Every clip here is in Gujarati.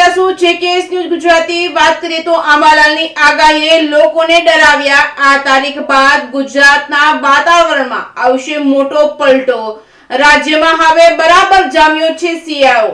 સમાચાર શું છે કે ન્યૂઝ ગુજરાતી વાત કરીએ તો આંબાલાલની આગાહીએ લોકોને ડરાવ્યા। આ તારીખ બાદ ગુજરાતના વાતાવરણમાં આવશે મોટો પલટો। રાજ્યમાં હવે બરાબર જામ્યો છે શિયાળો।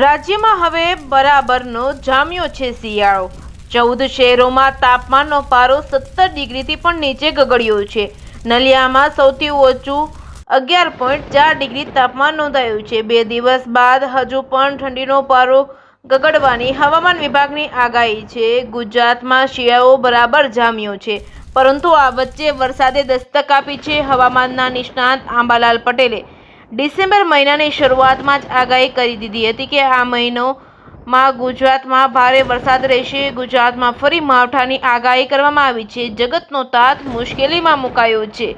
રાજ્યમાં હવે બરાબરનો જામ્યો છે શિયાળો। 14 શહેરોમાં તાપમાનનો પારો 17 ડિગ્રીથી પણ નીચે ગગડ્યો છે। નલિયામાં સૌથી ઓછું 11.4 ડિગ્રી તાપમાન નોંધાયું છે। 2 દિવસ બાદ હજુ પણ ઠંડીનો પારો ગગડવાની હવામાન વિભાગની આગાહી છે। ગુજરાતમાં શિયાળો બરાબર જામ્યો છે, પરંતુ આ વચ્ચે વરસાદે દસ્તક આપી છે। હવામાનના નિષ્ણાત આંબાલાલ પટેલે ડિસેમ્બર મહિનાની શરૂઆતમાં જ આગાહી કરી દીધી હતી કે આ મહિનોમાં ગુજરાતમાં ભારે વરસાદ રહેશે। ગુજરાતમાં ફરી માવઠાની આગાહી કરવામાં આવી છે। જગતનો તાત મુશ્કેલીમાં મુકાયો છે।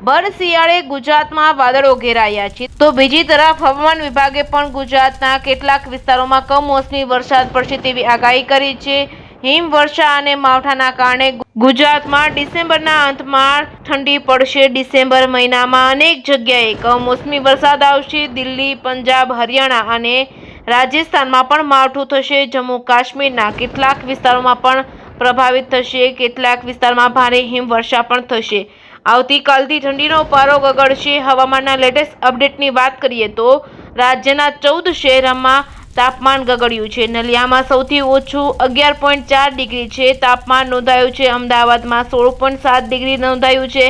ભર શિયાળે ગુજરાતમાં વાદળો ઘેરાયા છે, તો બીજી તરફ હવામાન વિભાગે પણ ગુજરાતના કેટલાક વિસ્તારોમાં કમોસમી વરસાદ પડશે તેવી આગાહી કરી છે। હિમવર્ષા અને માવઠાના કારણે ગુજરાતમાં ડિસેમ્બરના અંતમાં ઠંડી પડશે। ડિસેમ્બર મહિનામાં અનેક જગ્યાએ કમોસમી વરસાદ આવશે। દિલ્હી, પંજાબ, હરિયાણા અને રાજસ્થાનમાં પણ માવઠું થશે। જમ્મુ કાશ્મીરના કેટલાક વિસ્તારોમાં પણ પ્રભાવિત થશે। કેટલાક વિસ્તારમાં ભારે હિમવર્ષા પણ થશે। આવતીકાલથી ઠંડીનો પારો ગગડશે। હવામાનના લેટેસ્ટ અપડેટની વાત કરીએ તો રાજ્યના 14 શહેરોમાં તાપમાન ગગડ્યું છે। નલિયામાં સૌથી ઓછું 11.4 ડિગ્રી છે તાપમાન નોંધાયું છે। અમદાવાદમાં 16.7 ડિગ્રી નોંધાયું છે।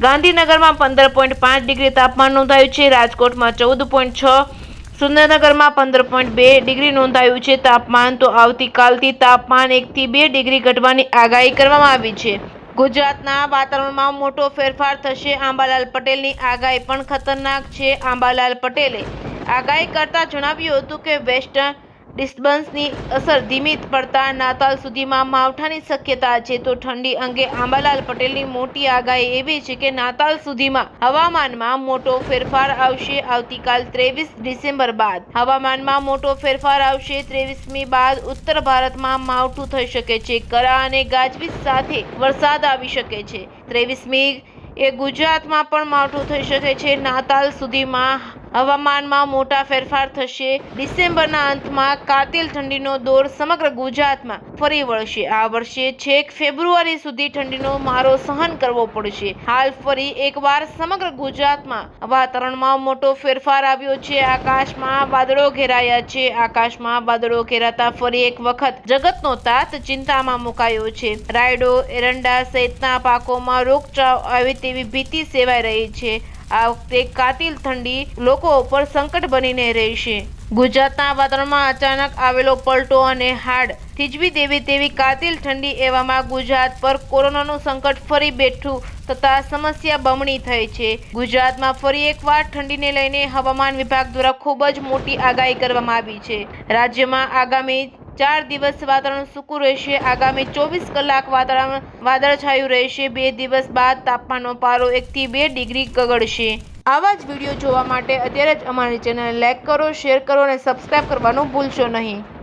ગાંધીનગરમાં 15.5 ડિગ્રી તાપમાન નોંધાયું છે। રાજકોટમાં 14.6, સુરેન્દ્રનગરમાં 15.2 ડિગ્રી નોંધાયું છે તાપમાન। તો આવતીકાલથી તાપમાન 1 થી 2 ડિગ્રી ઘટવાની આગાહી કરવામાં આવી છે। ગુજરાતના વાતાવરણમાં મોટો ફેરફાર થશે। આંબાલાલ પટેલની આગાહી પણ ખતરનાક છે। આંબાલાલ પટેલે આગાહી કરતા જણાવ્યું હતું કે વેસ્ટર્ન ડિસ્ટર્બન્સની અસર ધીમી પડતા નાતાલ સુધીમાં માવઠાની શક્યતા છે। તો ઠંડી અંગે આંબાલાલ પટેલની મોટી આગાહી એવી છે કે નાતાલ સુધીમાં હવામાનમાં મોટો ફેરફાર આવશે। આવતીકાલ 23 ડિસેમ્બર બાદ હવામાનમાં મોટો ફેરફાર આવશે। 23મી બાદ ઉત્તર ભારતમાં માવઠું થઈ શકે છે। કરા અને ગાજવીજ સાથે વરસાદ આવી શકે છે। 23મી એ ગુજરાતમાં પણ માવઠું થઈ શકે છે। નાતાલ સુધીમાં હવામાનમાં મોટા ફેરફાર થશે। ડિસેમ્બરના અંતમાં કાતિલ ઠંડીનો દોર સમગ્ર ગુજરાતમાં ફરી વળશે। આ વર્ષે છેક ફેબ્રુઆરી સુધી ઠંડીનો મારો સહન કરવો પડશે। હાલ ફરી એકવાર સમગ્ર ગુજરાતમાં વાતાવરણમાં મોટો ફેરફાર આવ્યો છે। આકાશમાં વાદળો ઘેરાયા છે। આકાશમાં વાદળો ઘેરાતા ફરી એક વખત જગતનો તાત ચિંતામાં મુકાયો છે। રાયડો, એરંડા સહિતના પાકોમાં રોગચાળો આવે તેવી ભીતિ સેવાઈ રહી છે। આ વખતે કાતિલ ઠંડી લોકો ઉપર સંકટ બનીને રહેશે। ગુજરાતના વાતાવરણમાં અચાનક આવેલો પલટો અને હાડ થીજવી દેવી તેવી કાતિલ ઠંડી, એવામાં ગુજરાત પર કોરોનાનું સંકટ ફરી બેઠું થતા સમસ્યા બમણી થઈ છે। ગુજરાતમાં ફરી એકવાર ઠંડીને લઈને હવામાન વિભાગ દ્વારા ખૂબ જ મોટી આગાહી કરવામાં આવી છે। રાજ્યમાં આગામી 4 દિવસ વાતાવરણ સૂકું રહેશે। આગામી 24 કલાક વાતાવરણ વાદળછાયું રહેશે। 2 દિવસ બાદ તાપમાનનો પારો 1 થી 2 ડિગ્રી ગગડશે। આવા જ વિડીયો જોવા માટે અત્યારે જ અમારી ચેનલને લાઈક કરો, શેર કરો અને સબસ્ક્રાઇબ કરવાનું ભૂલશો નહીં।